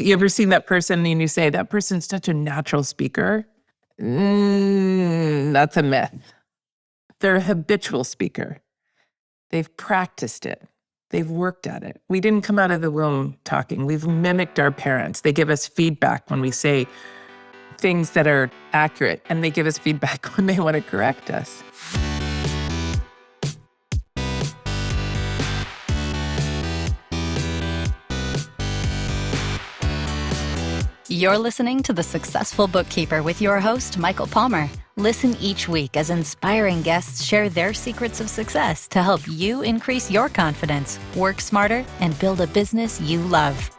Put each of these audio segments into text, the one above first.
You ever seen that person and you say, that person's such a natural speaker? That's a myth. They're a habitual speaker. They've practiced it. They've worked at it. We didn't come out of the womb talking. We've mimicked our parents. They give us feedback when we say things that are accurate, and they give us feedback when they want to correct us. You're listening to The Successful Bookkeeper with your host, Michael Palmer. Listen each week as inspiring guests share their secrets of success to help you increase your confidence, work smarter, and build a business you love.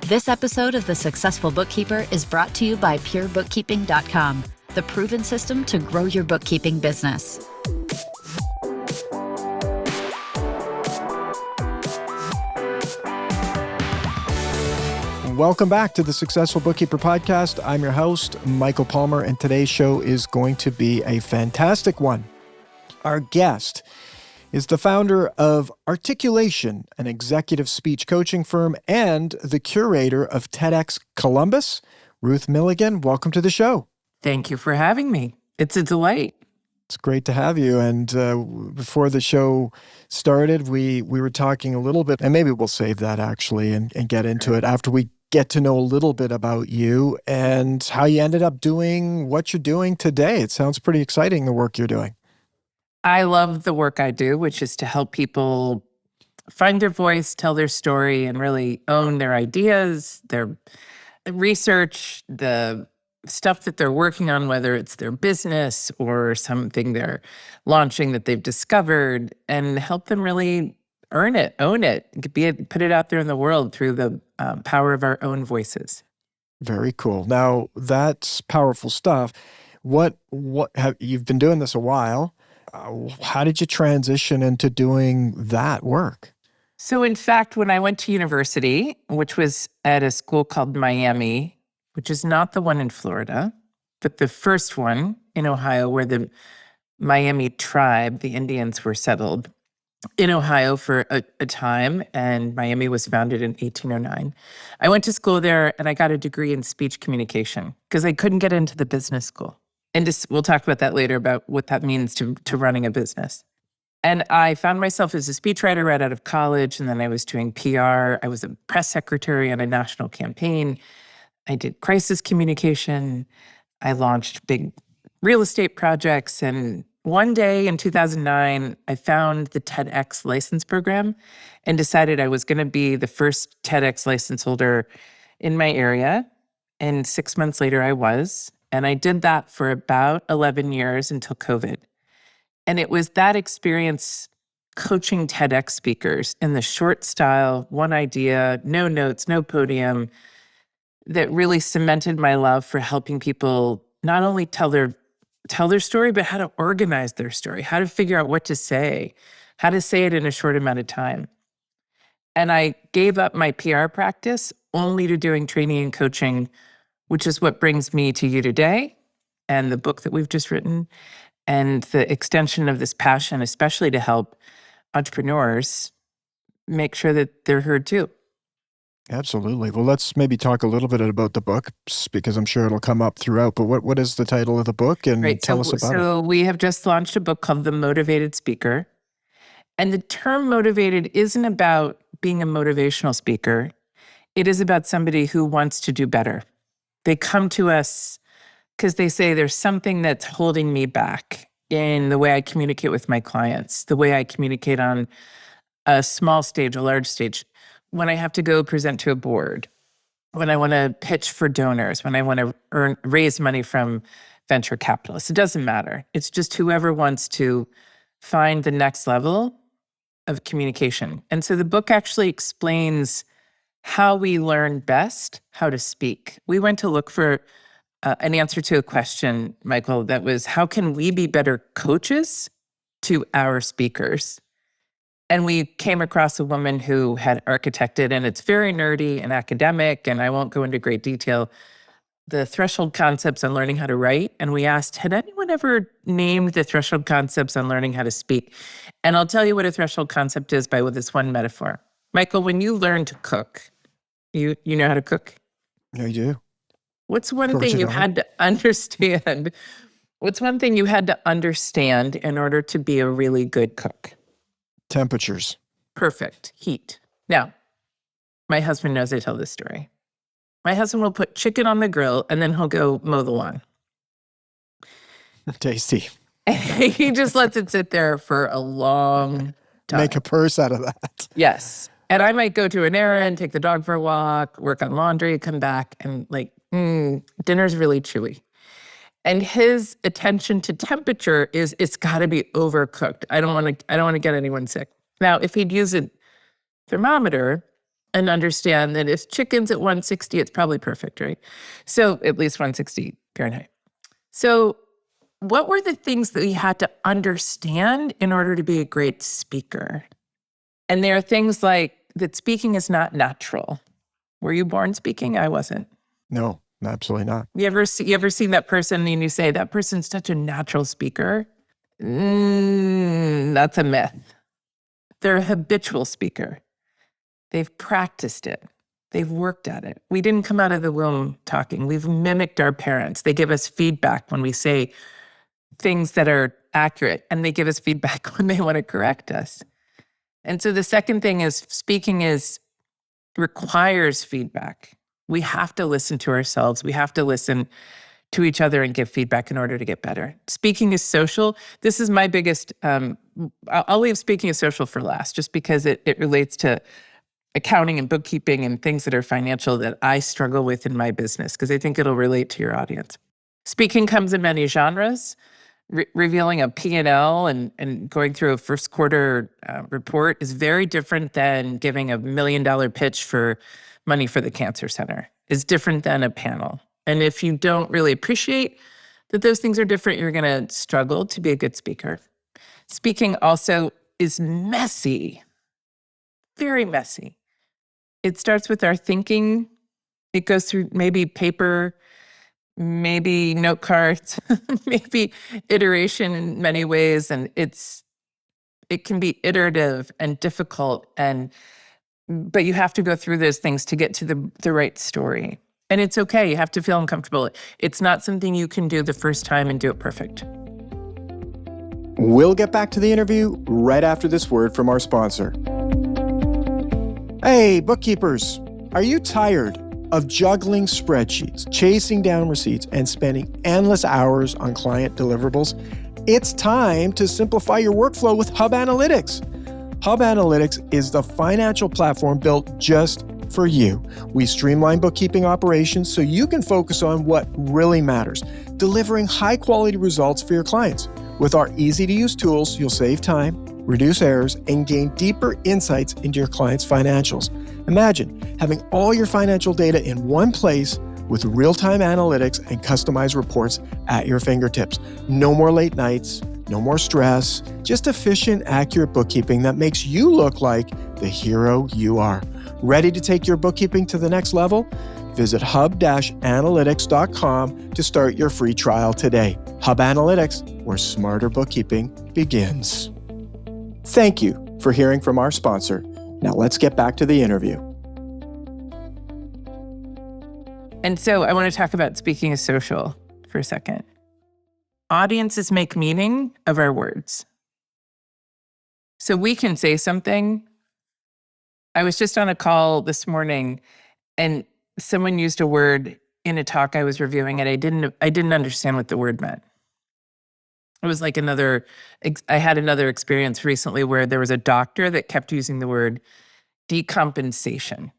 This episode of The Successful Bookkeeper is brought to you by PureBookkeeping.com, the proven system to grow your bookkeeping business. Welcome back to the Successful Bookkeeper Podcast. I'm your host, Michael Palmer, and today's show is going to be a fantastic one. Our guest is the founder of Articulation, an executive speech coaching firm, and the curator of TEDxColumbus, Ruth Milligan. Welcome to the show. Thank you for having me. It's a delight. It's great to have you. And before the show started, we were talking a little bit, and maybe we'll save that actually and get into it after we get to know a little bit about you and how you ended up doing what you're doing today. It sounds pretty exciting, the work you're doing. I love the work I do, which is to help people find their voice, tell their story, and really own their ideas, their research, the stuff that they're working on, whether it's their business or something they're launching that they've discovered, and help them really earn it, own it, put it out there in the world through the power of our own voices. Very cool. Now, that's powerful stuff. You've been doing this a while. How did you transition into doing that work? So in fact, when I went to university, which was at a school called Miami, which is not the one in Florida, but the first one in Ohio where the Miami tribe, the Indians, were settled in Ohio for a time, and Miami was founded in 1809. I went to school there, and I got a degree in speech communication because I couldn't get into the business school. And we'll talk about that later, about what that means to running a business. And I found myself as a speechwriter right out of college, and then I was doing PR. I was a press secretary on a national campaign. I did crisis communication. I launched big real estate projects, and one day in 2009, I found the TEDx license program and decided I was going to be the first TEDx license holder in my area. And 6 months later, I was. And I did that for about 11 years until COVID. And it was that experience coaching TEDx speakers in the short style, one idea, no notes, no podium, that really cemented my love for helping people not only tell their story, but how to organize their story, how to figure out what to say, how to say it in a short amount of time. And I gave up my PR practice only to doing training and coaching, which is what brings me to you today and the book that we've just written and the extension of this passion, especially to help entrepreneurs make sure that they're heard too. Absolutely. Well, let's maybe talk a little bit about the book because I'm sure it'll come up throughout. But what is the title of the book? And tell us about it. So we have just launched a book called The Motivated Speaker. And the term motivated isn't about being a motivational speaker. It is about somebody who wants to do better. They come to us because they say there's something that's holding me back in the way I communicate with my clients, the way I communicate on a small stage, a large stage, when I have to go present to a board, when I want to pitch for donors, when I want to raise money from venture capitalists. It doesn't matter. It's just whoever wants to find the next level of communication. And so the book actually explains how we learn best how to speak. We went to look for an answer to a question, Michael, that was, how can we be better coaches to our speakers? And we came across a woman who had architected, and it's very nerdy and academic, and I won't go into great detail, the threshold concepts on learning how to write. And we asked, had anyone ever named the threshold concepts on learning how to speak? And I'll tell you what a threshold concept is by this one metaphor. Michael, when you learn to cook, you know how to cook? I do. What's one thing you had to understand? What's one thing you had to understand in order to be a really good cook? Temperatures. Perfect. Heat. Now, my husband knows I tell this story. My husband will put chicken on the grill and then he'll go mow the lawn. Tasty. He just lets it sit there for a long time. Make a purse out of that. Yes. And I might go to an errand, take the dog for a walk, work on laundry, come back, and dinner's really chewy. And his attention to temperature is it's got to be overcooked. I don't want to get anyone sick. Now, if he'd use a thermometer and understand that if chicken's at 160, it's probably perfect, right? So at least 160 Fahrenheit. So what were the things that we had to understand in order to be a great speaker? And there are things like that speaking is not natural. Were you born speaking? I wasn't. No, absolutely not. You ever seen that person and you say, that person's such a natural speaker? That's a myth. They're a habitual speaker. They've practiced it. They've worked at it. We didn't come out of the womb talking. We've mimicked our parents. They give us feedback when we say things that are accurate, and they give us feedback when they want to correct us. And so the second thing is speaking requires feedback. We have to listen to ourselves. We have to listen to each other and give feedback in order to get better. Speaking is social. This is my biggest, I'll leave speaking is social for last, just because it relates to accounting and bookkeeping and things that are financial that I struggle with in my business, because I think it'll relate to your audience. Speaking comes in many genres. Revealing a P&L and going through a first quarter report is very different than giving $1 million pitch for money for the cancer center. It's different than a panel. And if you don't really appreciate that those things are different, you're going to struggle to be a good speaker. Speaking also is messy, very messy. It starts with our thinking. It goes through maybe paper, maybe note cards, maybe iteration in many ways. And it can be iterative and difficult, but you have to go through those things to get to the right story. And it's okay, you have to feel uncomfortable. It's not something you can do the first time and do it perfect. We'll get back to the interview right after this word from our sponsor. Hey, bookkeepers, are you tired of juggling spreadsheets, chasing down receipts, and spending endless hours on client deliverables? It's time to simplify your workflow with Hub Analytics. Hub Analytics is the financial platform built just for you. We streamline bookkeeping operations so you can focus on what really matters, delivering high-quality results for your clients. With our easy-to-use tools, you'll save time, reduce errors, and gain deeper insights into your clients' financials. Imagine having all your financial data in one place with real-time analytics and customized reports at your fingertips. No more late nights, no more stress, just efficient, accurate bookkeeping that makes you look like the hero you are. Ready to take your bookkeeping to the next level? Visit hub-analytics.com to start your free trial today. Hub Analytics, where smarter bookkeeping begins. Thank you for hearing from our sponsor. Now let's get back to the interview. And so I want to talk about speaking as social for a second. Audiences make meaning of our words. So we can say something. I was just on a call this morning and someone used a word in a talk I was reviewing, and I didn't understand what the word meant. It was like I had another experience recently where there was a doctor that kept using the word decompensation.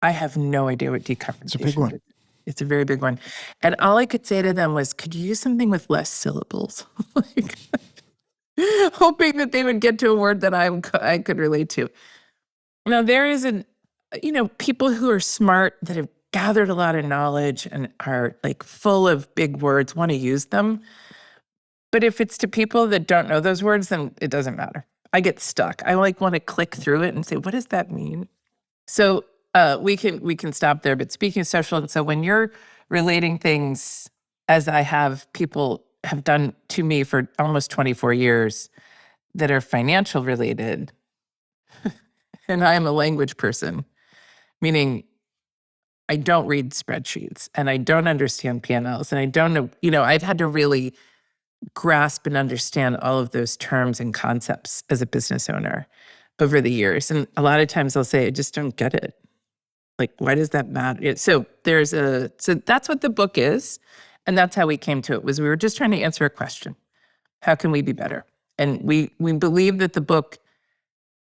I have no idea what decompensation is. It's a big one. It's a very big one. And all I could say to them was, could you use something with less syllables? Hoping that they would get to a word that I could relate to. Now, there is people who are smart that have gathered a lot of knowledge and are like full of big words, want to use them. But if it's to people that don't know those words, then it doesn't matter. I get stuck. I want to click through it and say, what does that mean? So we can stop there. But speaking of social, and so when you're relating things, as I have people have done to me for almost 24 years, that are financial related, and I am a language person, meaning I don't read spreadsheets and I don't understand P&Ls and I don't know, I've had to really grasp and understand all of those terms and concepts as a business owner over the years. And a lot of times I'll say, I just don't get it. Like, why does that matter? So that's what the book is. And that's how we came to it, was we were just trying to answer a question. How can we be better? And we believe that the book,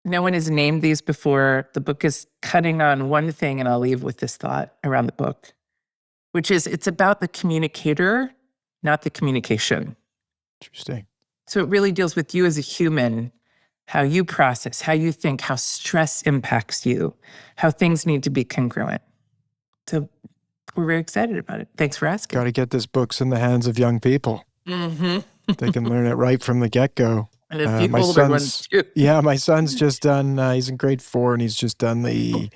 no one has named these before. The book is cutting on one thing, and I'll leave with this thought around the book, which is it's about the communicator, not the communication. Interesting. So it really deals with you as a human, how you process, how you think, how stress impacts you, how things need to be congruent. So we're very excited about it. Thanks for asking. Got to get this books in the hands of young people. Mm-hmm. They can learn it right from the get-go. And a few older ones too. Yeah, my son's just done, he's in grade 4, and he's just done the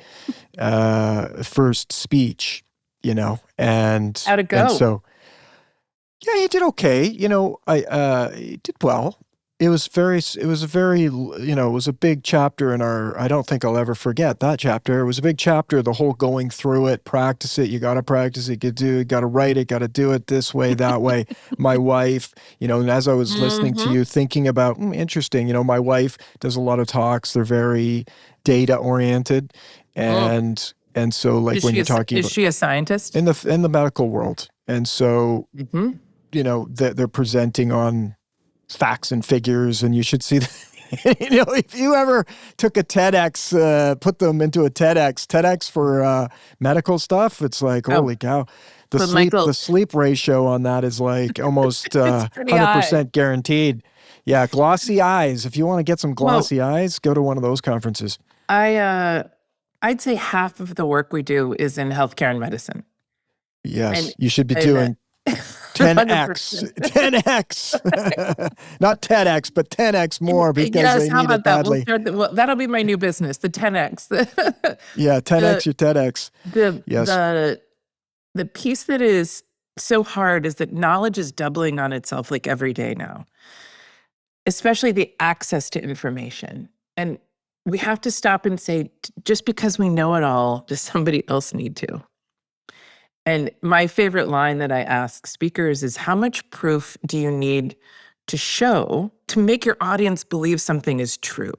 first speech, and How'd it go? And so, yeah, he did okay. He did well. It was a big chapter in I don't think I'll ever forget that chapter. It was a big chapter, the whole going through it, practice it. You got to practice it, got to write it, got to do it this way, that way. My wife, and as I was listening to you, thinking about, interesting, my wife does a lot of talks. They're very data oriented. And so like when you're talking about. Is she a scientist? In the medical world. And so, they're presenting on facts and figures, and you should see if you ever took a TEDx, put them into a TEDx for medical stuff, it's like, holy cow. The sleep ratio on that is like almost 100% guaranteed. Yeah, glossy eyes. If you want to get some glossy eyes, go to one of those conferences. I'd say half of the work we do is in healthcare and medicine. Yes, and you should be doing 10x, 10x, not TEDx, but 10x more because they need it badly. That'll be my new business, the 10x. Yeah, 10x your TEDx. The piece that is so hard is that knowledge is doubling on itself like every day now, especially the access to information. And we have to stop and say, just because we know it all, does somebody else need to? And my favorite line that I ask speakers is, how much proof do you need to show to make your audience believe something is true?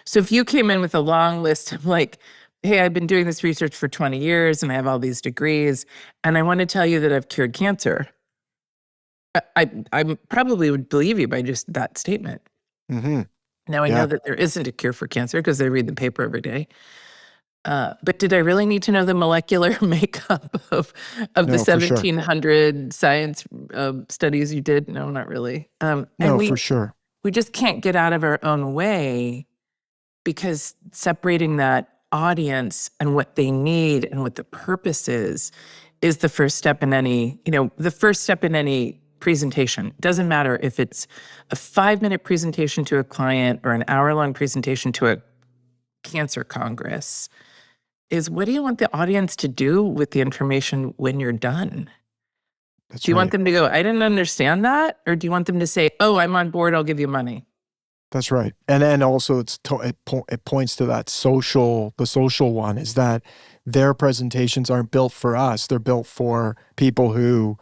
So if you came in with a long list of like, hey, I've been doing this research for 20 years and I have all these degrees, and I want to tell you that I've cured cancer, I probably would believe you by just that statement. Mm-hmm. Now I know that there isn't a cure for cancer because I read the paper every day. But did I really need to know the molecular makeup of the 1700 science studies you did? No, not really. For sure. We just can't get out of our own way, because separating that audience and what they need and what the purpose is the first step in any, presentation. It doesn't matter if it's a 5-minute presentation to a client or an hour-long presentation to a cancer congress. Is what do you want the audience to do with the information when you're done? Do you want them to go, I didn't understand that? Or do you want them to say, oh, I'm on board, I'll give you money? That's right. And then also it points to the social one, is that their presentations aren't built for us. They're built for people who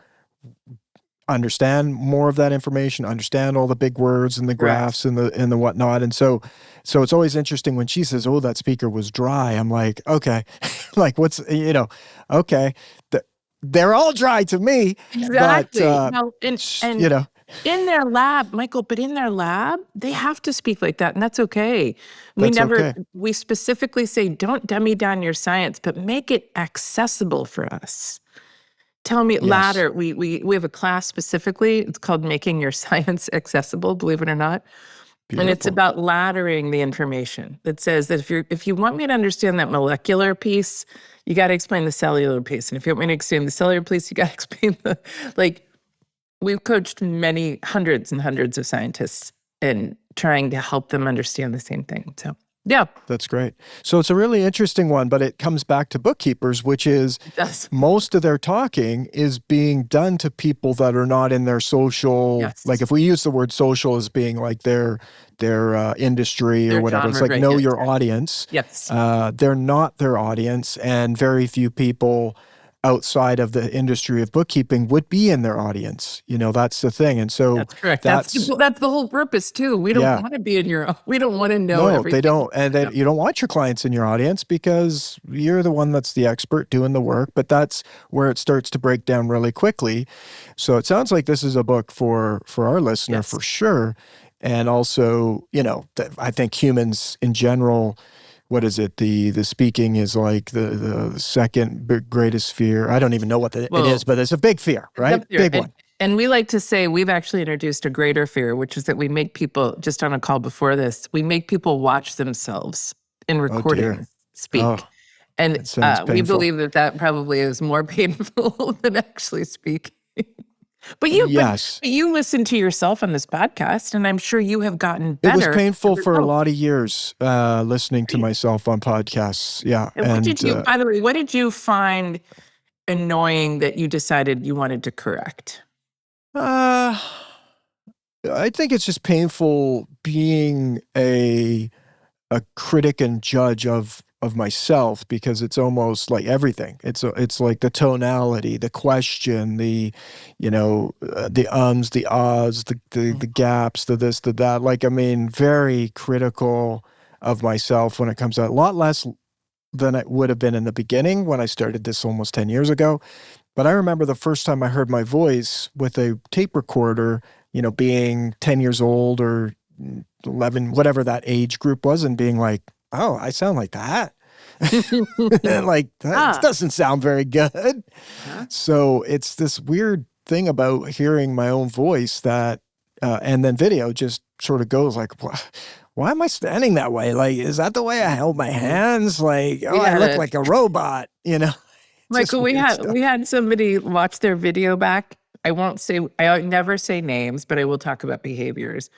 understand more of that information, understand all the big words and the graphs and the whatnot. And so it's always interesting when she says, oh, that speaker was dry. I'm like, okay, like what's, okay. They're all dry to me. Exactly. But, in their lab, Michael, but in their lab, they have to speak like that, and that's okay. We specifically say, don't dummy down your science, but make it accessible for us. Tell me, ladder, we have a class specifically, it's called Making Your Science Accessible, believe it or not. Beautiful. And it's about laddering the information that says that if you want me to understand that molecular piece, you got to explain the cellular piece. And if you want me to explain the cellular piece, you got to explain we've coached many hundreds and hundreds of scientists in trying to help them understand the same thing. So Yeah. That's great. So it's a really interesting one, but it comes back to Bookkeepers, which is most of their talking is being done to people that are not in their social. Yes. Like if we use the word social as being like their industry or Their whatever, it's genre, like right, know yes. your audience. Yes. They're not their audience, and very few people outside of the industry of bookkeeping would be in their audience. That's the thing. And so that's correct. That's the whole purpose too. We don't want to be in we don't want to know everything. They don't. And you don't want your clients in your audience because you're the one that's the expert doing the work, but that's where it starts to break down really quickly. So it sounds like this is a book for our listener for sure. And also, I think humans in general, what is it? The speaking is like the second greatest fear. I don't even know what it is, but it's a big fear, right? Big one. And we like to say we've actually introduced a greater fear, which is that we make people, just on a call before this, we make people watch themselves in recording speak. Oh, and we believe that probably is more painful than actually speaking. But you listen to yourself on this podcast, and I'm sure you have gotten better. It was painful for a lot of years listening to myself on podcasts. Yeah. And what did you, by the way, what did you find annoying that you decided you wanted to correct? I think it's just painful being a critic and judge of myself, because it's almost like everything. It's like the tonality, the question, the ums, the ahs, the gaps, the this, the that. Like, I mean, very critical of myself when it comes out. A lot less than it would have been in the beginning when I started this almost 10 years ago. But I remember the first time I heard my voice with a tape recorder, being 10 years old or 11, whatever that age group was, and being like, oh, I sound like that. Like, that doesn't sound very good. So it's this weird thing about hearing my own voice that, and then video just sort of goes like, why am I standing that way? Like, is that the way I held my hands? Like, I look like a robot, Michael, we had somebody watch their video back. I never say names, but I will talk about behaviors.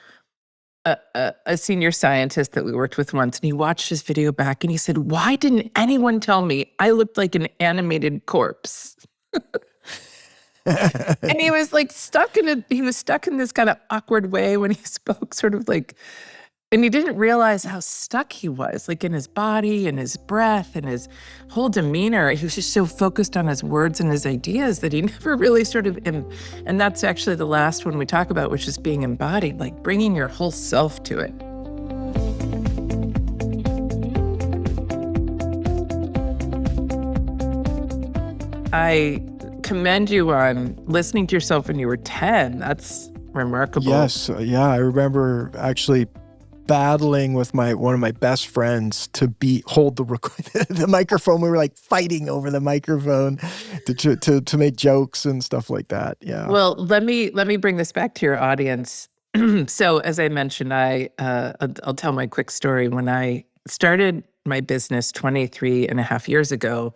A senior scientist that we worked with once, and he watched his video back and he said, why didn't anyone tell me I looked like an animated corpse? And he was like stuck in this kind of awkward way when he spoke, sort of like, and he didn't realize how stuck he was, like in his body and his breath and his whole demeanor. He was just so focused on his words and his ideas that he never really and that's actually the last one we talk about, which is being embodied, like bringing your whole self to it. I commend you on listening to yourself when you were 10. That's remarkable. Yes. Yeah. I remember actually battling with one of my best friends to hold the microphone. We were like fighting over the microphone to make jokes and stuff like that. Yeah. Well, let me bring this back to your audience. So as I mentioned, I'll tell my quick story. When I started my business 23 and a half years ago,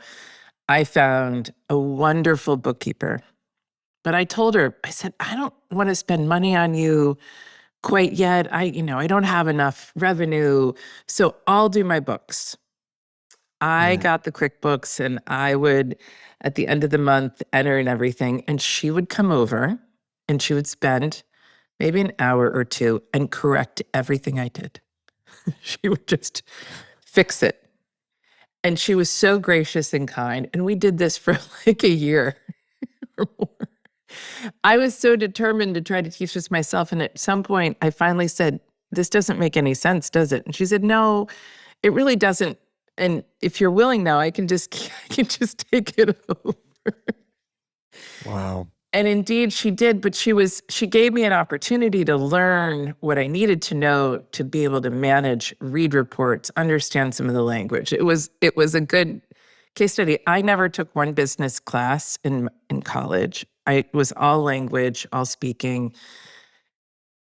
I found a wonderful bookkeeper. But I told her, I said, I don't want to spend money on you quite yet. I don't have enough revenue, so I'll do my books. I got the QuickBooks, and I would, at the end of the month, enter and everything. And she would come over and she would spend maybe an hour or two and correct everything I did. She would just fix it. And she was so gracious and kind. And we did this for like a year or more. I was so determined to try to teach this myself. And at some point, I finally said, this doesn't make any sense, does it? And she said, no, it really doesn't. And if you're willing now, I can just take it over. Wow. And indeed she did, but she gave me an opportunity to learn what I needed to know to be able to manage, read reports, understand some of the language. It was a good case study. I never took one business class in college. I was all language, all speaking.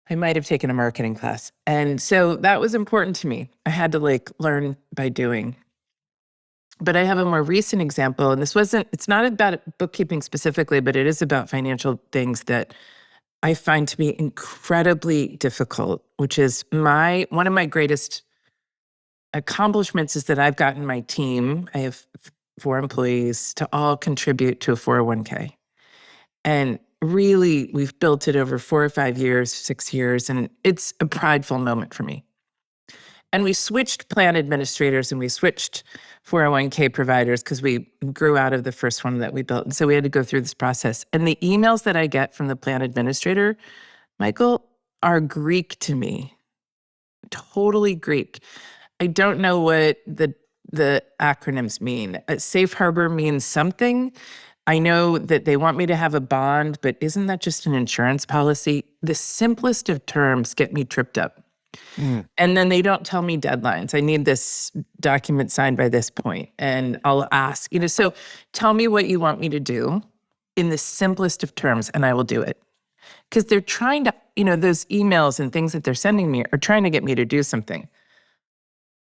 I might have taken a marketing class. And so that was important to me. I had to learn by doing. But I have a more recent example, and it's not about bookkeeping specifically, but it is about financial things that I find to be incredibly difficult, which is one of my greatest accomplishments is that I've gotten my team, I have 4 employees, to all contribute to a 401k. And really, we've built it over 4 or 5 years, 6 years, and it's a prideful moment for me. And we switched plan administrators and we switched 401k providers because we grew out of the first one that we built. And so we had to go through this process. And the emails that I get from the plan administrator, Michael, are Greek to me. Totally Greek. I don't know what the acronyms mean. Safe harbor means something. I know that they want me to have a bond, but isn't that just an insurance policy? The simplest of terms get me tripped up. And then they don't tell me deadlines. I need this document signed by this point. And I'll ask, so tell me what you want me to do in the simplest of terms, and I will do it. Because they're trying to, those emails and things that they're sending me are trying to get me to do something.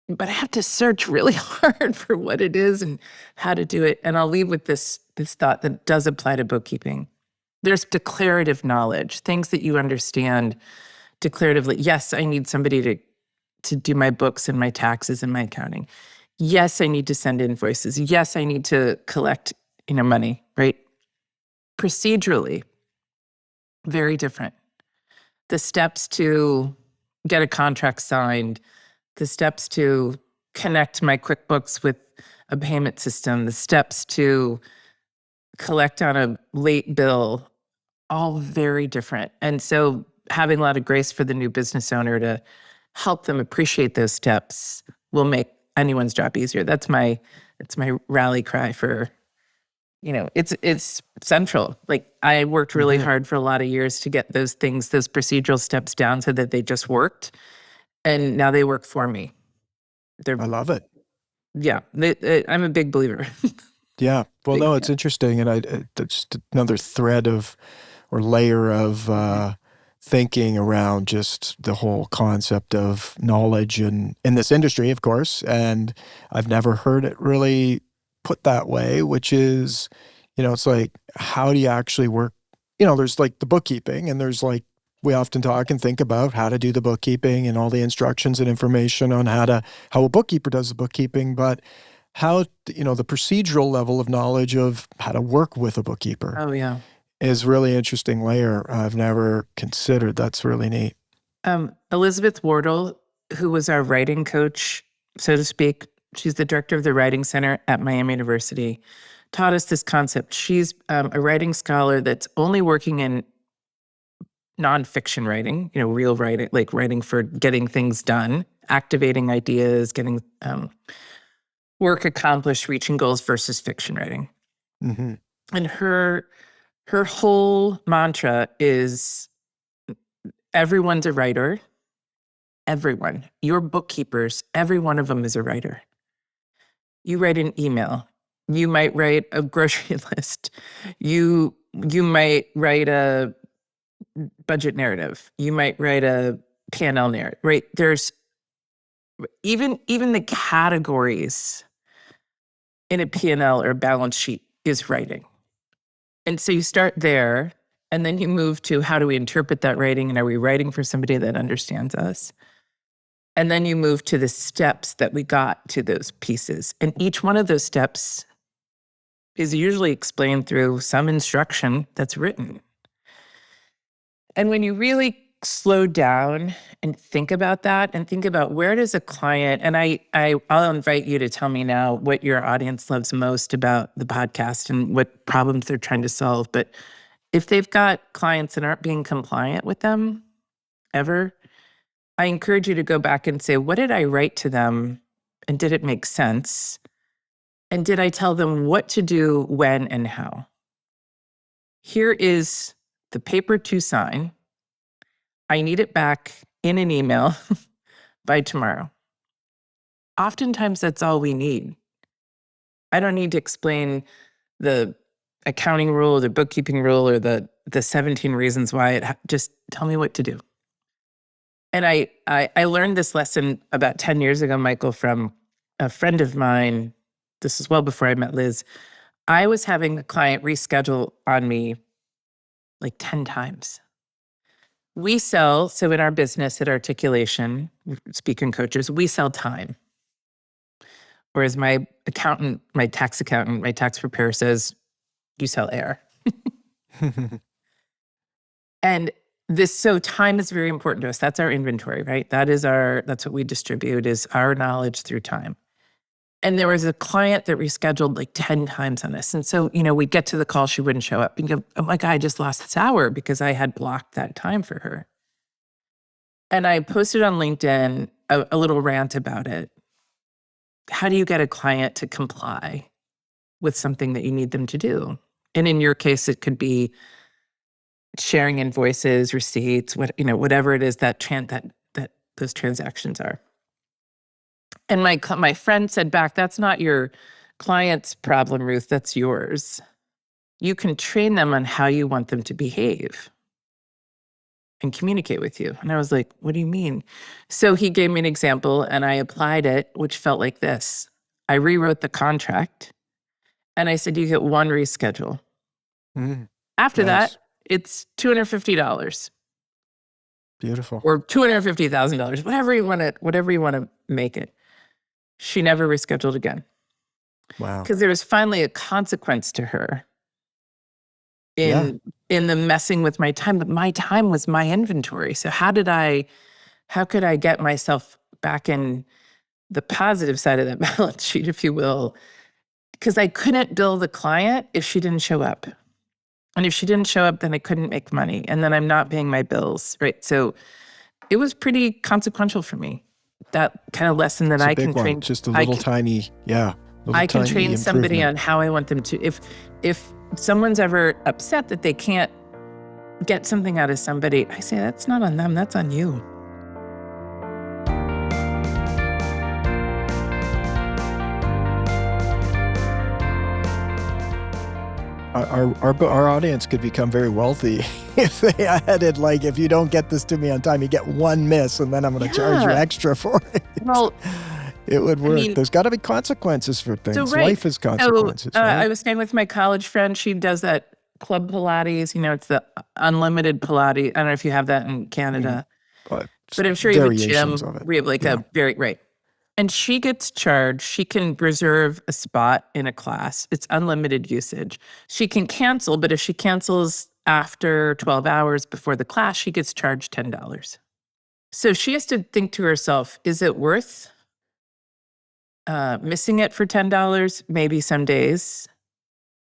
But I have to search really hard for what it is and how to do it. And I'll leave with this thought that does apply to bookkeeping. There's declarative knowledge, things that you understand declaratively. Yes, I need somebody to do my books and my taxes and my accounting. Yes, I need to send invoices. Yes, I need to collect, money, right? Procedurally, very different. The steps to get a contract signed, the steps to connect my QuickBooks with a payment system, the steps to collect on a late bill, all very different. And so having a lot of grace for the new business owner to help them appreciate those steps will make anyone's job easier. That's my rally cry for, it's central. Like I worked really hard for a lot of years to get those things, those procedural steps down so that they just worked. And now they work for me. I love it. Yeah, I'm a big believer. Yeah. Well, no, it's interesting. And just another thread or layer of thinking around just the whole concept of knowledge in this industry, of course. And I've never heard it really put that way, which is, it's like, how do you actually work? There's like the bookkeeping, and there's like, we often talk and think about how to do the bookkeeping and all the instructions and information on how a bookkeeper does the bookkeeping, but how, the procedural level of knowledge of how to work with a bookkeeper. Oh, yeah. Is really interesting layer I've never considered. That's really neat. Elizabeth Wardle, who was our writing coach, so to speak, she's the director of the Writing Center at Miami University, taught us this concept. She's a writing scholar that's only working in nonfiction writing, real writing, like writing for getting things done, activating ideas, getting work accomplished, reaching goals versus fiction writing. Mm-hmm. And her whole mantra is everyone's a writer. Everyone. Your bookkeepers, every one of them is a writer. You write an email. You might write a grocery list. You might write a budget narrative. You might write a P&L narrative, right? There's even the categories in a P&L or balance sheet is writing. And so you start there, and then you move to how do we interpret that writing, and are we writing for somebody that understands us? And then you move to the steps that we got to those pieces. And each one of those steps is usually explained through some instruction that's written. And when you really slow down and think about that and think about where does a client, and I'll invite you to tell me now what your audience loves most about the podcast and what problems they're trying to solve. But if they've got clients that aren't being compliant with them ever, I encourage you to go back and say, what did I write to them? And did it make sense? And did I tell them what to do, when, and how? Here is the paper to sign. I need it back in an email by tomorrow. Oftentimes, that's all we need. I don't need to explain the accounting rule, the bookkeeping rule, or the 17 reasons why. Just tell me what to do. And I learned this lesson about 10 years ago, Michael, from a friend of mine. This is well before I met Liz. I was having a client reschedule on me like 10 times. We sell, so in our business at Articulation, speaking coaches, we sell time. Or as my accountant, my tax preparer says, you sell air. And so time is very important to us. That's our inventory, right? That's what we distribute, is our knowledge through time. And there was a client that rescheduled like 10 times on us. And so, we'd get to the call, she wouldn't show up. And go, oh my God, I just lost this hour because I had blocked that time for her. And I posted on LinkedIn a little rant about it. How do you get a client to comply with something that you need them to do? And in your case, it could be sharing invoices, receipts, whatever it is that those transactions are. And my friend said back, that's not your client's problem, Ruth, that's yours. You can train them on how you want them to behave and communicate with you. And I was like, what do you mean? So he gave me an example and I applied it, which felt like this. I rewrote the contract and I said, you get one reschedule. After that, it's $250. Beautiful. Or $250,000, whatever you want to make it. She never rescheduled again. Wow. Because there was finally a consequence to her in the messing with my time, but my time was my inventory. So how could I get myself back in the positive side of that balance sheet, if you will? Because I couldn't bill the client if she didn't show up. And if she didn't show up, then I couldn't make money. And then I'm not paying my bills, right? So it was pretty consequential for me. That kind of lesson that I can train. Just a little tiny, I can train somebody on how I want them to. If someone's ever upset that they can't get something out of somebody, I say, that's not on them, that's on you. Our audience could become very wealthy if they added, like, if you don't get this to me on time, you get one miss, and then I'm going to charge you extra for it. Well, it would work. There's got to be consequences for things. So, right. Life is consequences. Right? I was staying with my college friend. She does that club Pilates. It's the unlimited Pilates. I don't know if you have that in Canada. But I'm sure you have a gym where you have like a right. And she gets charged. She can reserve a spot in a class. It's unlimited usage. She can cancel, but if she cancels after 12 hours before the class, she gets charged $10. So she has to think to herself, is it worth missing it for $10? Maybe some days,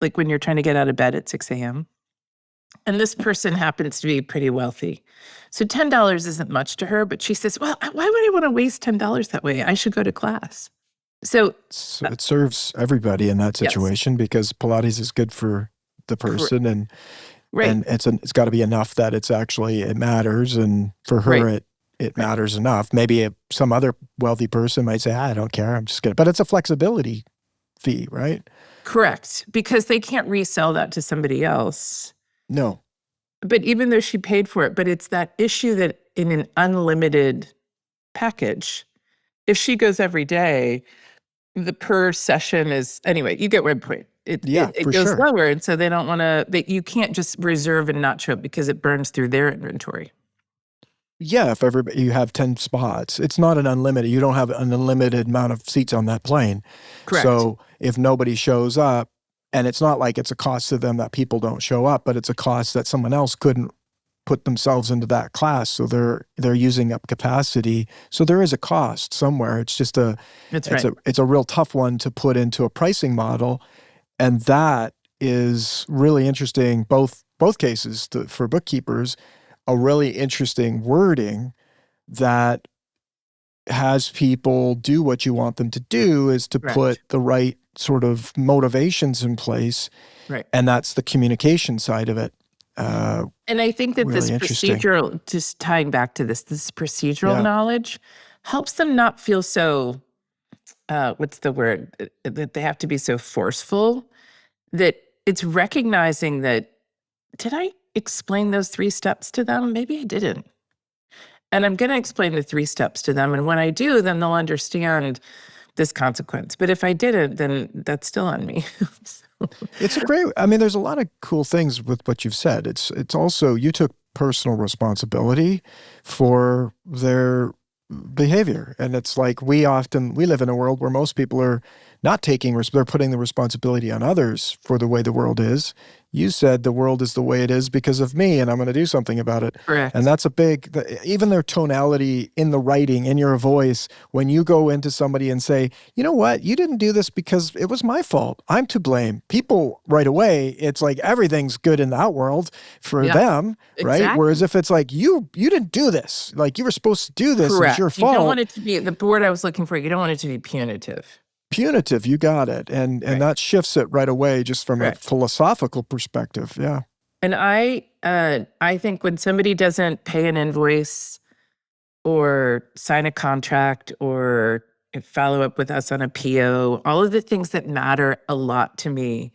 like when you're trying to get out of bed at 6 a.m. And this person happens to be pretty wealthy. So $10 isn't much to her, but she says, well, why would I want to waste $10 that way? I should go to class. So it serves everybody in that situation because Pilates is good for the person and it's got to be enough that it matters. And for her, it matters enough. Maybe some other wealthy person might say, I don't care, I'm just kidding. But it's a flexibility fee, right? Correct. Because they can't resell that to somebody else. No. But even though she paid for it, but it's that issue that in an unlimited package, if she goes every day, the per session is, anyway, you get where I'm point. It goes lower. And so they don't want to, you can't just reserve and not show up because it burns through their inventory. Yeah, if you have 10 spots, it's not an unlimited. You don't have an unlimited amount of seats on that plane. Correct. So if nobody shows up, and it's not like it's a cost to them that people don't show up, but it's a cost that someone else couldn't put themselves into that class. So they're using up capacity. So there is a cost somewhere. It's just it's a real tough one to put into a pricing model. And that is really interesting, both cases for bookkeepers, a really interesting wording that has people do what you want them to do is to put the right sort of motivations in place. Right. And that's the communication side of it. And I think that really this procedural, just tying back to this procedural knowledge helps them not feel so, what's the word, that they have to be so forceful, that it's recognizing that, did I explain those 3 steps to them? Maybe I didn't. And I'm going to explain the 3 steps to them. And when I do, then they'll understand this consequence. But if I didn't, then that's still on me. It's there's a lot of cool things with what you've said. It's also, you took personal responsibility for their behavior. And it's like we live in a world where most people are not they're putting the responsibility on others for the way the world is. You said the world is the way it is because of me, and I'm going to do something about it. Correct. And that's even their tonality in the writing, in your voice, when you go into somebody and say, you know what, you didn't do this because it was my fault. I'm to blame. People right away, it's like everything's good in that world for them, right? Exactly. Whereas if it's like, you didn't do this, like you were supposed to do this, Correct. it's your fault. You don't want it to be, the word I was looking for, you don't want it to be punitive. Punitive, you got it. And that shifts it right away just from a philosophical perspective. Yeah. And I think when somebody doesn't pay an invoice or sign a contract or follow up with us on a PO, all of the things that matter a lot to me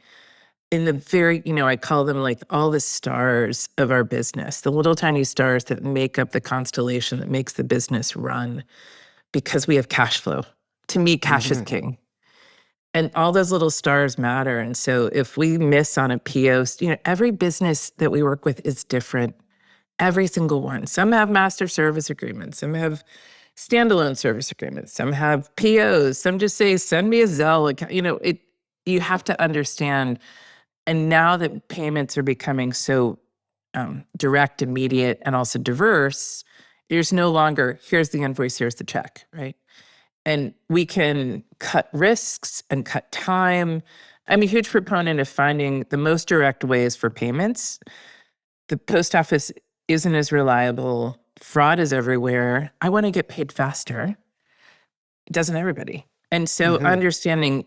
in the very, I call them like all the stars of our business, the little tiny stars that make up the constellation that makes the business run because we have cash flow. To me, cash is king. And all those little stars matter. And so if we miss on a PO, every business that we work with is different. Every single one. Some have master service agreements. Some have standalone service agreements. Some have POs. Some just say, send me a Zelle account. You have to understand. And now that payments are becoming so direct, immediate, and also diverse, there's no longer, here's the invoice, here's the check, right? And we can cut risks and cut time. I'm a huge proponent of finding the most direct ways for payments. The post office isn't as reliable. Fraud is everywhere. I want to get paid faster. Doesn't everybody? And so understanding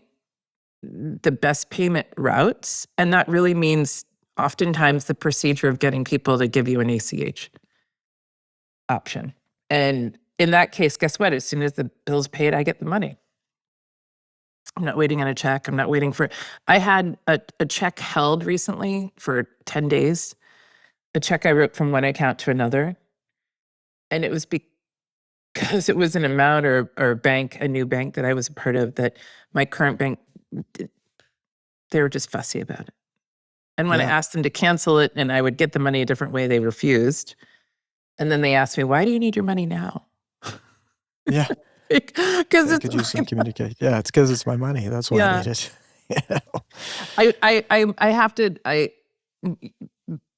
the best payment routes, and that really means oftentimes the procedure of getting people to give you an ACH option. And in that case, guess what? As soon as the bill's paid, I get the money. I'm not waiting on a check. I'm not waiting for... I had a check held recently for 10 days, a check I wrote from one account to another. And it was because it was an amount or a new bank that I was a part of that my current bank, they were just fussy about it. And when I asked them to cancel it and I would get the money a different way, they refused. And then they asked me, why do you need your money now? Yeah. Because could use some communicate. Yeah, it's because it's my money. That's why I need it. I have to,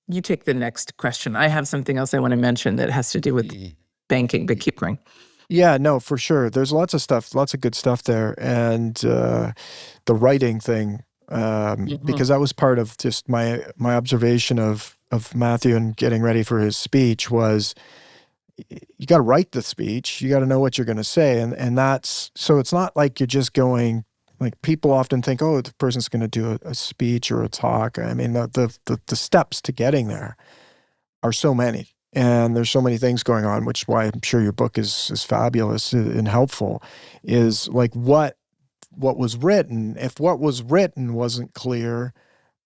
you take the next question. I have something else I want to mention that has to do with banking, but keep going. Yeah, no, for sure. There's lots of stuff, lots of good stuff there. And the writing thing, because that was part of just my observation of Matthew and getting ready for his speech was, you got to write the speech. You got to know what you're going to say. And that's, so it's not like you're just going, like people often think, oh, the person's going to do a speech or a talk. I mean, the steps to getting there are so many. And there's so many things going on, which is why I'm sure your book is fabulous and helpful, is like what was written. If what was written wasn't clear,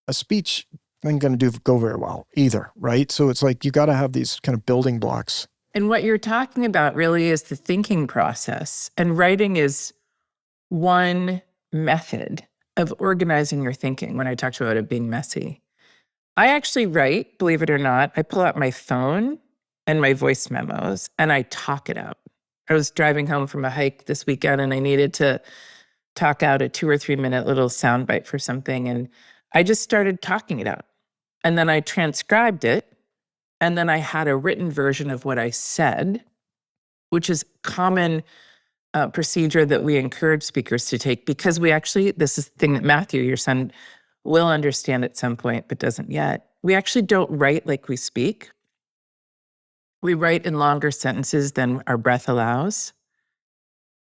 a speech isn't going to go very well either, right? So it's like you got to have these kind of building blocks. And what you're talking about really is the thinking process. And writing is one method of organizing your thinking when I talked about it being messy. I actually write, believe it or not. I pull out my phone and my voice memos and I talk it out. I was driving home from a hike this weekend and I needed to talk out a 2 or 3 minute little soundbite for something. And I just started talking it out. And then I transcribed it. And then I had a written version of what I said, which is common procedure that we encourage speakers to take because this is the thing that Matthew, your son, will understand at some point, but doesn't yet. We actually don't write like we speak. We write in longer sentences than our breath allows.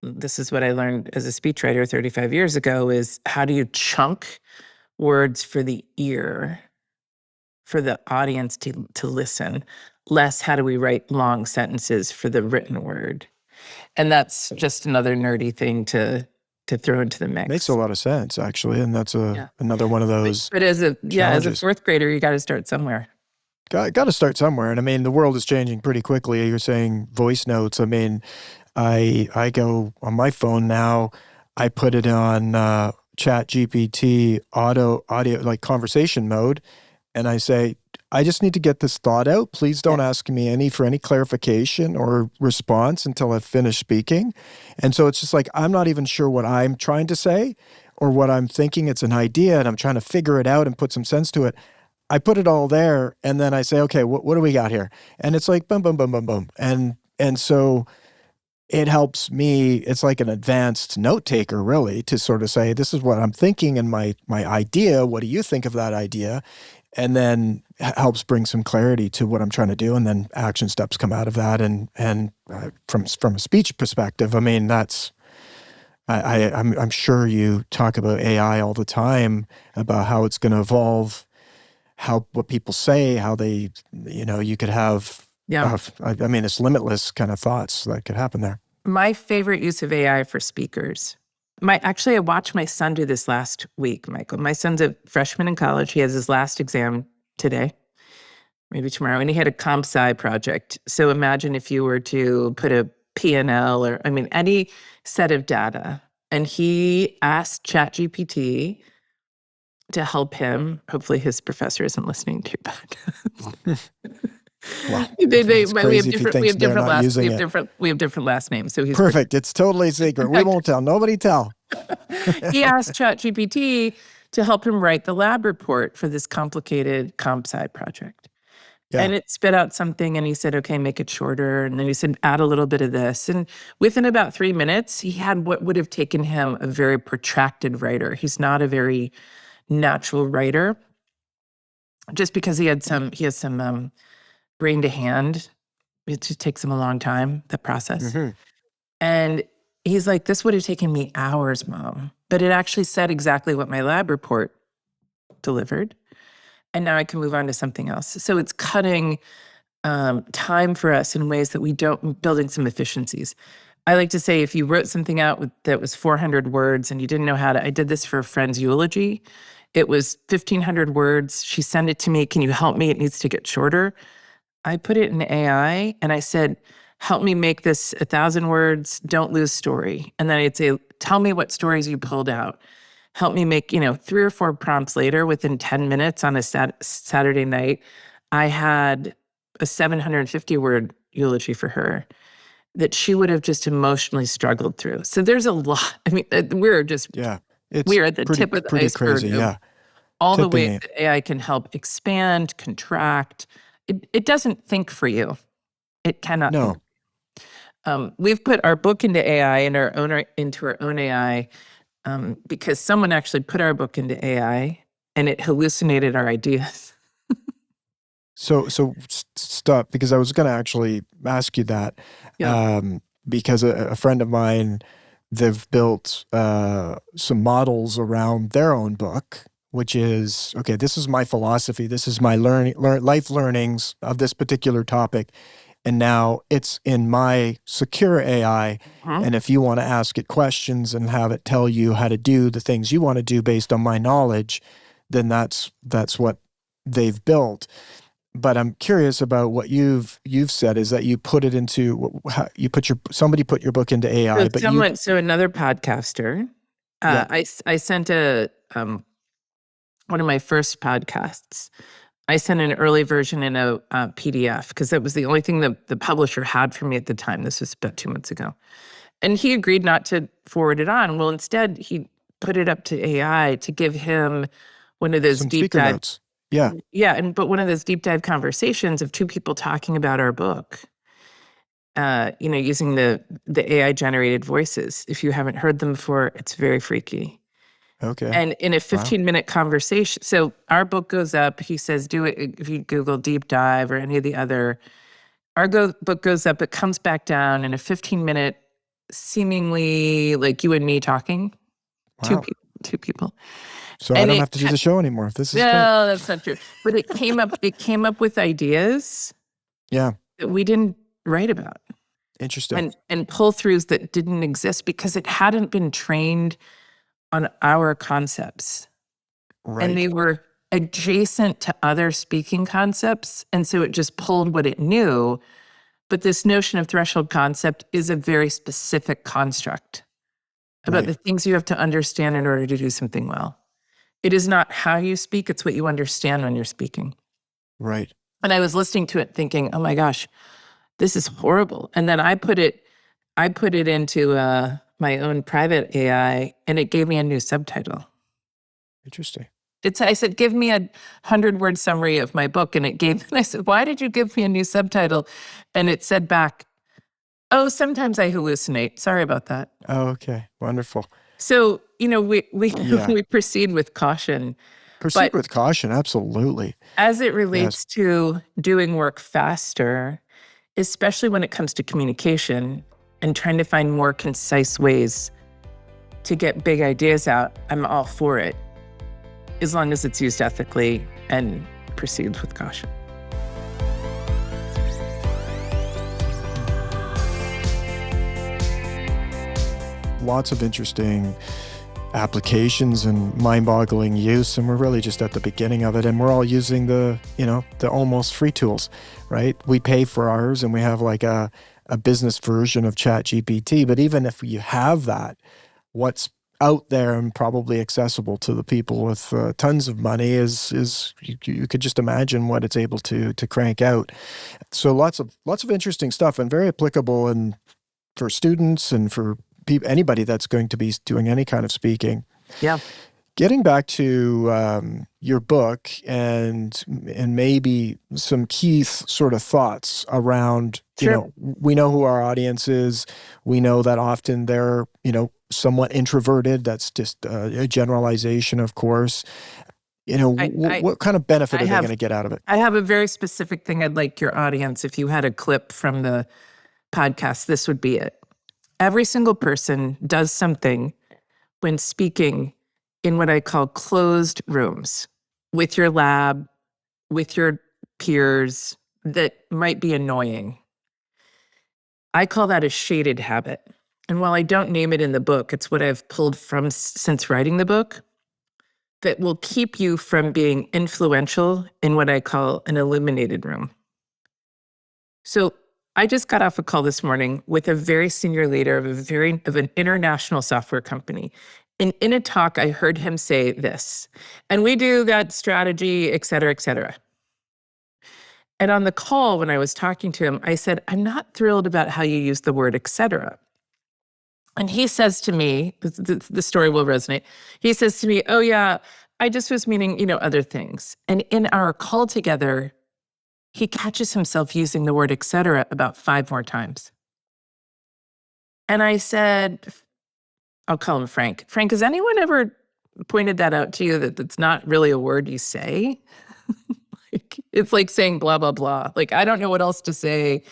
This is what I learned as a speechwriter 35 years ago is how do you chunk words for the ear, for the audience to listen, less how do we write long sentences for the written word. And that's just another nerdy thing to throw into the mix. Makes a lot of sense, actually. And that's another one of those But as a fourth grader, you got to start somewhere. Got to start somewhere. And I mean, the world is changing pretty quickly. You're saying voice notes. I mean, I go on my phone now, I put it on Chat GPT audio, like conversation mode. And I say, I just need to get this thought out. Please don't ask me for any clarification or response until I've finished speaking. And so it's just like, I'm not even sure what I'm trying to say or what I'm thinking. It's an idea and I'm trying to figure it out and put some sense to it. I put it all there and then I say, okay, what do we got here? And it's like, boom, boom, boom, boom, boom. And so it helps me. It's like an advanced note taker, really, to sort of say, this is what I'm thinking and my idea. What do you think of that idea? And then helps bring some clarity to what I'm trying to do. And then action steps come out of that. And from a speech perspective, I mean, that's, I'm sure you talk about AI all the time, about how it's going to evolve, what people say, how they, you could have, I mean, it's limitless kind of thoughts that could happen there. My favorite use of AI for speakers. I watched my son do this last week, Michael. My son's a freshman in college. He has his last exam today, maybe tomorrow, and he had a comp sci project. So imagine if you were to put a P&L or, any set of data, and he asked ChatGPT to help him. Hopefully his professor isn't listening to your podcast. Well, we have different last names. So he's perfect. It's totally secret. We won't tell. Nobody tell. He asked ChatGPT to help him write the lab report for this complicated comp sci project. Yeah. And it spit out something and he said, okay, make it shorter. And then he said, add a little bit of this. And within about 3 minutes, he had what would have taken him a very protracted writer. He's not a very natural writer, just because he has some brain to hand. It just takes him a long time, the process. Mm-hmm. And he's like, this would have taken me hours, Mom. But it actually said exactly what my lab report delivered. And now I can move on to something else. So it's cutting time for us in ways that we don't, building some efficiencies. I like to say, if you wrote something out that was 400 words and you didn't know how to, I did this for a friend's eulogy. It was 1,500 words. She sent it to me. Can you help me? It needs to get shorter. I put it in AI and I said, help me make this 1,000 words, don't lose story. And then I'd say, tell me what stories you pulled out. Help me make, 3 or 4 prompts later, within 10 minutes on a Saturday night, I had a 750-word eulogy for her that she would have just emotionally struggled through. So there's a lot. We're at the tip of the iceberg. Crazy, yeah. All the ways that AI can help expand, contract. It doesn't think for you. It cannot. No. We've put our book into AI and into our own AI because someone actually put our book into AI and it hallucinated our ideas. So stop, because I was going to actually ask you that. Yeah. Because a friend of mine, they've built some models around their own book, which is, okay, this is my philosophy, this is my life learnings of this particular topic, and now it's in my secure AI, and if you want to ask it questions and have it tell you how to do the things you want to do based on my knowledge, then that's what they've built. But I'm curious about what you've said is that you put it into, somebody put your book into AI. So another podcaster, I sent one of my first podcasts, I sent an early version in a PDF because that was the only thing that the publisher had for me at the time. This was about 2 months ago. And he agreed not to forward it on. Well, instead, he put it up to AI to give him one of those deep dive notes. Yeah. Yeah, but one of those deep dive conversations of 2 people talking about our book, using the AI generated voices. If you haven't heard them before, it's very freaky. Okay. And in a 15-minute conversation, so our book goes up, he says, do it, if you Google deep dive or any of the other, our book goes up, it comes back down in a 15-minute, seemingly like you and me talking, wow. two people. So I don't have to do the show anymore if this is no, that's not true. But it came up with ideas that we didn't write about. Interesting. And pull-throughs that didn't exist because it hadn't been trained on our concepts. Right. And they were adjacent to other speaking concepts. And so it just pulled what it knew. But this notion of threshold concept is a very specific construct about the things you have to understand in order to do something well. It is not how you speak, it's what you understand when you're speaking. Right. And I was listening to it thinking, oh my gosh, this is horrible. And then I put it into my own private AI, and it gave me a new subtitle. Interesting. I said, give me a 100-word summary of my book. And I said, why did you give me a new subtitle? And it said back, oh, sometimes I hallucinate. Sorry about that. Oh, okay. Wonderful. So, we Yeah. we proceed with caution. Proceed But with caution. Absolutely. as it relates to doing work faster, especially when it comes to communication and trying to find more concise ways to get big ideas out, I'm all for it, as long as it's used ethically and proceeds with caution. Lots of interesting applications and mind-boggling use, and we're really just at the beginning of it, and we're all using the almost free tools, right? We pay for ours, and we have like a business version of ChatGPT, but even if you have that, what's out there and probably accessible to the people with tons of money is you could just imagine what it's able to crank out. So lots of interesting stuff, and very applicable and for students and for anybody that's going to be doing any kind of speaking. Yeah. Getting back to your book and maybe some key sort of thoughts around, Sure. We know who our audience is. We know that often they're, somewhat introverted. That's just a generalization, of course. What kind of benefit are they going to get out of it? I have a very specific thing I'd like your audience, if you had a clip from the podcast, this would be it. Every single person does something when speaking in what I call closed rooms, with your lab, with your peers, that might be annoying. I call that a shaded habit. And while I don't name it in the book, it's what I've pulled from since writing the book that will keep you from being influential in what I call an illuminated room. So I just got off a call this morning with a very senior leader of an international software company. And in a talk, I heard him say this, and we do that strategy, et cetera, et cetera. And on the call, when I was talking to him, I said, I'm not thrilled about how you use the word et cetera. And he says to me, the story will resonate. He says to me, oh yeah, I just was meaning, other things. And in our call together, he catches himself using the word et cetera about 5 more times. And I said, I'll call him Frank. Frank, has anyone ever pointed that out to you, that that's not really a word you say? It's like saying blah, blah, blah. Like, I don't know what else to say,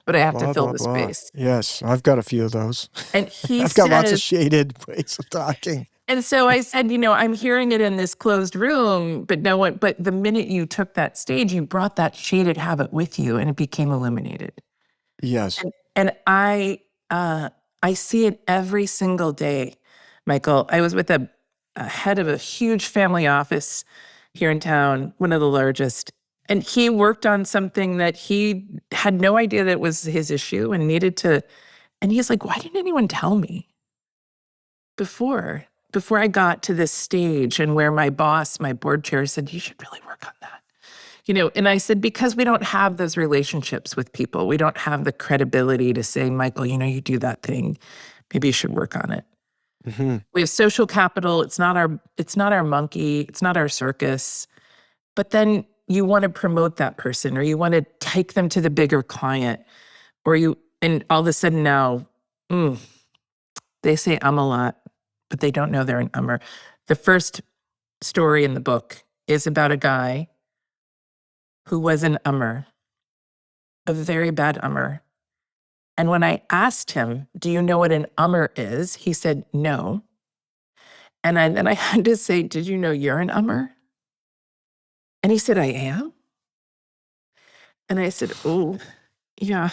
but I have to fill the space. Yes, I've got a few of those. And I've got lots of shaded ways of talking. And so I said, I'm hearing it in this closed room, but the minute you took that stage, you brought that shaded habit with you, and it became illuminated. Yes. And I see it every single day, Michael. I was with a head of a huge family office here in town, one of the largest, and he worked on something that he had no idea that was his issue and needed to, and he's like, why didn't anyone tell me before I got to this stage, and where my boss, my board chair, said, you should really work on that. And I said, because we don't have those relationships with people. We don't have the credibility to say, Michael, you do that thing. Maybe you should work on it. Mm-hmm. We have social capital. It's not our monkey. It's not our circus. But then you want to promote that person, or you want to take them to the bigger client, and all of a sudden now, they say a lot, but they don't know they're an ummer. The first story in the book is about a guy who was an ummer, a very bad ummer. And when I asked him, do you know what an ummer is? He said, no. And then I had to say, did you know you're an ummer? And he said, I am? And I said, oh, yeah.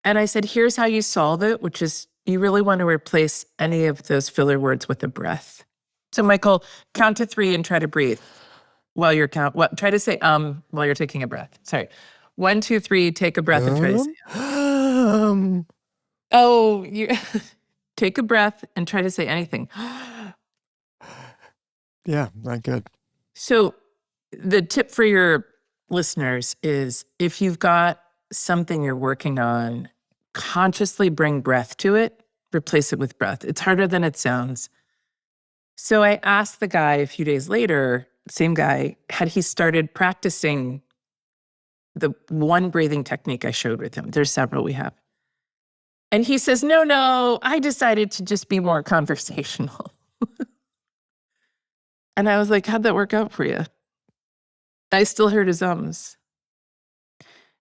And I said, here's how you solve it, which is you really want to replace any of those filler words with a breath. So Michael, count to 3 and try to breathe while you're try to say while you're taking a breath. Sorry. 1, 2, 3, take a breath and try to say Oh, you take a breath and try to say anything. Yeah, not good. So the tip for your listeners is if you've got something you're working on, consciously bring breath to it, replace it with breath. It's harder than it sounds. So I asked the guy a few days later, same guy, had he started practicing the one breathing technique I showed with him. There's several we have. And he says, no, I decided to just be more conversational. And I was like, how'd that work out for you? I still heard his ums.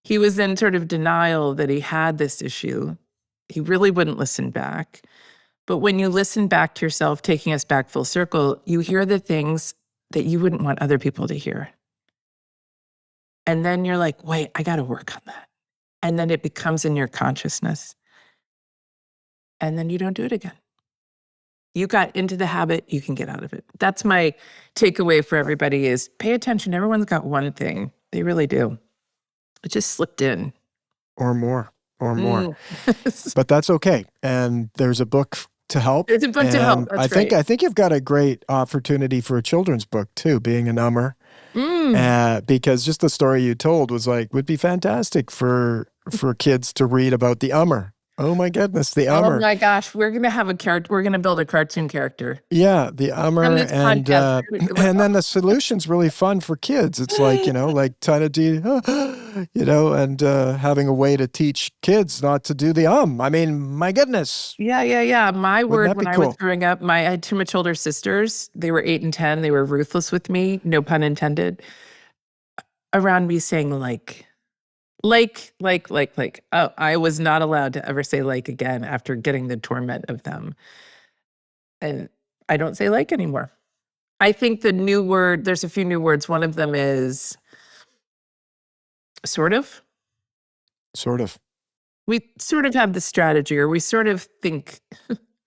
He was in sort of denial that he had this issue. He really wouldn't listen back. But when you listen back to yourself, taking us back full circle, you hear the things that you wouldn't want other people to hear. And then you're like, wait, I got to work on that. And then it becomes in your consciousness. And then you don't do it again. You got into the habit, you can get out of it. That's my takeaway for everybody is pay attention. Everyone's got one thing. They really do. It just slipped in. Or more. But that's okay. And there's a book to help. There's a book to help. That's right. I think you've got a great opportunity for a children's book too, being an ummer. Because just the story you told would be fantastic for kids to read about the ummer. Oh my goodness, the ummer. Oh my gosh, we're going to have a character. We're going to build a cartoon character. Yeah, the ummer. And then the solution's really fun for kids. It's like, like trying to do, and having a way to teach kids not to do the I mean, my goodness. Yeah. My word when I cool? was growing up, I had two much older sisters. They were 8 and 10. They were ruthless with me, no pun intended, around me saying like. Oh, I was not allowed to ever say like again after getting the torment of them. And I don't say like anymore. I think the new word, there's a few new words. One of them is sort of. Sort of. We sort of have the strategy, or we sort of think,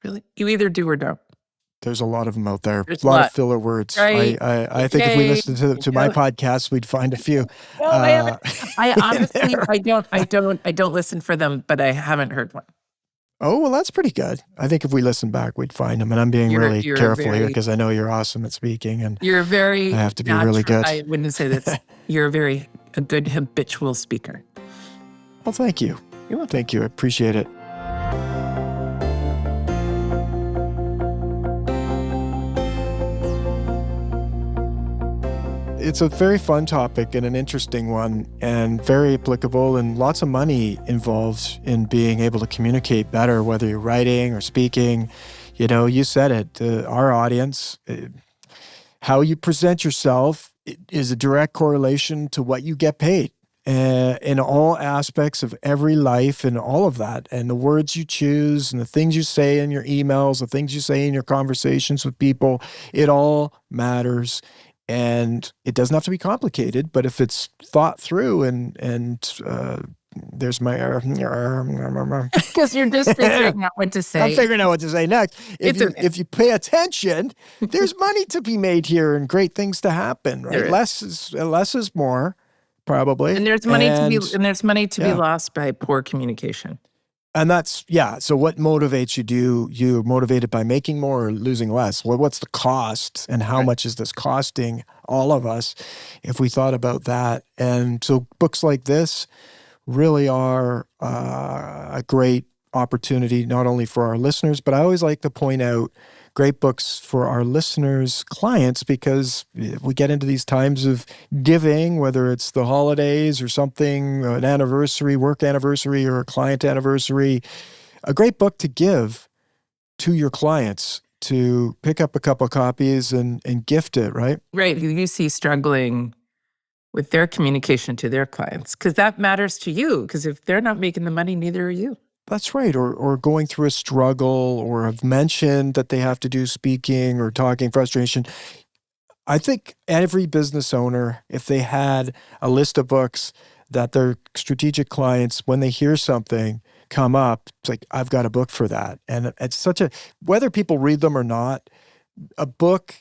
really, you either do or don't. There's a lot of them out there. There's a lot of filler words. Right. I think if we listened to my podcast, we'd find a few. I honestly, I don't listen for them, but I haven't heard one. Oh, well, that's pretty good. I think if we listen back, we'd find them. And I'm being really careful here because I know you're awesome at speaking. And you're very. I have to be really good. I wouldn't say that. You're a good habitual speaker. Well, thank you. You're welcome. Thank you. I appreciate it. It's a very fun topic and an interesting one and very applicable, and lots of money involved in being able to communicate better, whether you're writing or speaking. You said it, our audience, how you present yourself is a direct correlation to what you get paid in all aspects of every life and all of that. And the words you choose and the things you say in your emails, the things you say in your conversations with people, it all matters. And it doesn't have to be complicated, but if it's thought through and there's my because you're just figuring out what to say. I'm figuring out what to say next. If you pay attention, there's money to be made here and great things to happen. Right? Less is more, probably. And there's money to be lost by poor communication. And that's, so what motivates you? You're motivated by making more or losing less? Well, what's the cost and how much is this costing all of us if we thought about that? And so books like this really are a great opportunity, not only for our listeners, but I always like to point out great books for our listeners' clients, because we get into these times of giving, whether it's the holidays or something, an anniversary, work anniversary, or a client anniversary. A great book to give to your clients, to pick up a couple of copies and gift it, right? Right. You see struggling with their communication to their clients, because that matters to you, because if they're not making the money, neither are you. That's right. Or going through a struggle, or have mentioned that they have to do speaking or talking, frustration. I think every business owner, if they had a list of books that their strategic clients, when they hear something come up, it's like, I've got a book for that. And it's whether people read them or not, a book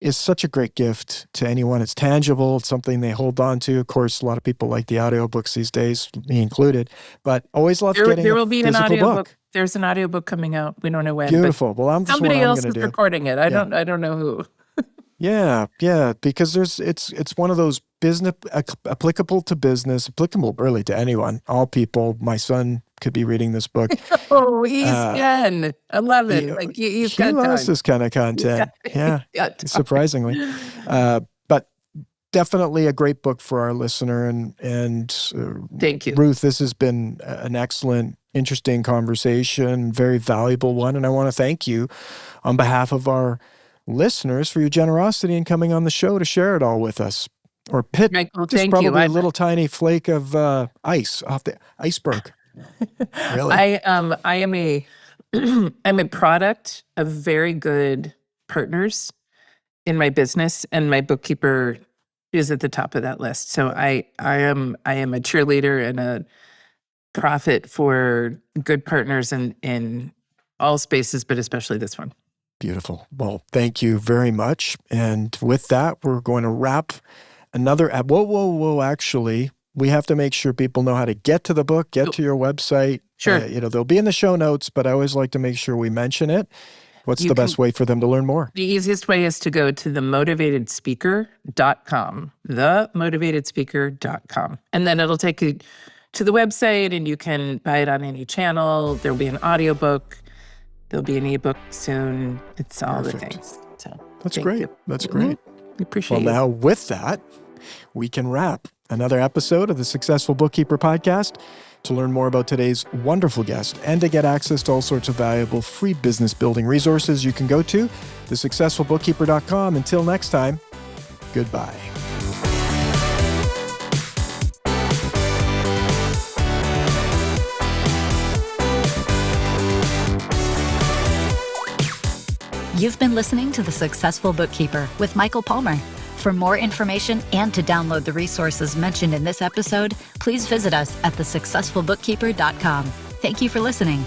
is such a great gift to anyone. It's tangible. It's something they hold on to. Of course, a lot of people like the audiobooks these days, me included, but always love getting there will be a physical an audiobook. book. There's an audiobook coming out. We don't know when. Beautiful. Well, somebody else is do. recording it. I don't know who. Yeah, because it's one of those business applicable to business, applicable really to anyone, all people. My son could be reading this book. Oh, he's 10, 11. He, He's he got loves time. this kind of content. Yeah, Got time. surprisingly. But definitely a great book for our listener. And Thank you. Ruth, this has been an excellent, interesting conversation, very valuable one. And I want to thank you on behalf of our listeners for your generosity in coming on the show to share it all with us. Or pit Michael, just thank probably you. a little tiny flake of ice off the iceberg. Really? I am I'm a product of very good partners in my business, and my bookkeeper is at the top of that list. So I am a cheerleader and a prophet for good partners in all spaces, but especially this one. Beautiful. Well, thank you very much. And with that, we're going to wrap another. Whoa. Actually, we have to make sure people know how to get to the book, get to your website. Sure. They'll be in the show notes, but I always like to make sure we mention it. What's the best way for them to learn more? The easiest way is to go to themotivatedspeaker.com, themotivatedspeaker.com. And then it'll take you to the website, and you can buy it on any channel. There'll be an audiobook. There'll be an ebook soon. It's all Perfect. the things. So That's great. you. That's great. We appreciate Well, it. now with that, we can wrap another episode of the Successful Bookkeeper podcast. To learn more about today's wonderful guest and to get access to all sorts of valuable free business building resources, you can go to thesuccessfulbookkeeper.com. Until next time, goodbye. You've been listening to The Successful Bookkeeper with Michael Palmer. For more information and to download the resources mentioned in this episode, please visit us at thesuccessfulbookkeeper.com. Thank you for listening.